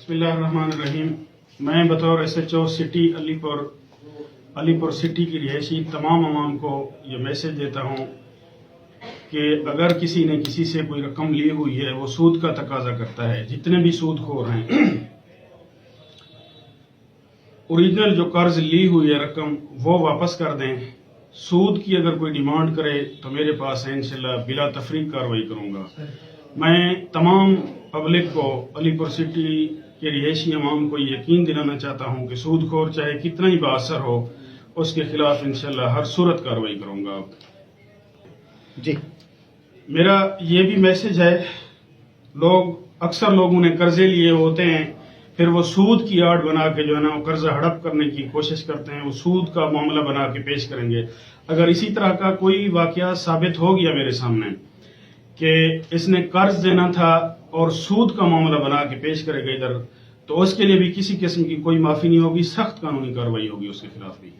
बिस्मिल्लाहिर्रहमानिर्रहीम। मैं बतौर SHO सिटी अलीपुर सिटी की रिहायशी तमाम अवाम को ये मैसेज देता हूँ कि अगर किसी ने किसी से कोई रकम ली हुई है, वो सूद का तकाजा करता है। जितने भी सूदखोर हैं, ओरिजिनल जो कर्ज ली हुई है रकम वो वापस कर दें। सूद की अगर कोई डिमांड करे तो मेरे पास है, इंशाल्लाह बिला तफरीक कार्रवाई करूँगा। मैं तमाम पब्लिक को, अलीपुर सिटी के रिहायशी अवाम को यकीन दिलाना चाहता हूँ कि सूदखोर चाहे कितना ही बाअसर हो, उसके खिलाफ इंशाल्लाह हर सूरत कार्रवाई करूँगा। जी, मेरा ये भी मैसेज है, अक्सर लोगों ने कर्जे लिए होते हैं, फिर वो सूद की आड़ बना के जो है ना वो कर्जा हड़प करने की कोशिश करते हैं, वो सूद का मामला बना के पेश करेंगे। अगर इसी तरह का कोई वाकया साबित हो गया मेरे सामने कि इसने कर्ज देना था और सूद का मामला बना के पेश करेगा इधर, तो उसके लिए भी किसी किस्म की कोई माफी नहीं होगी, सख्त कानूनी कार्रवाई होगी उसके खिलाफ भी।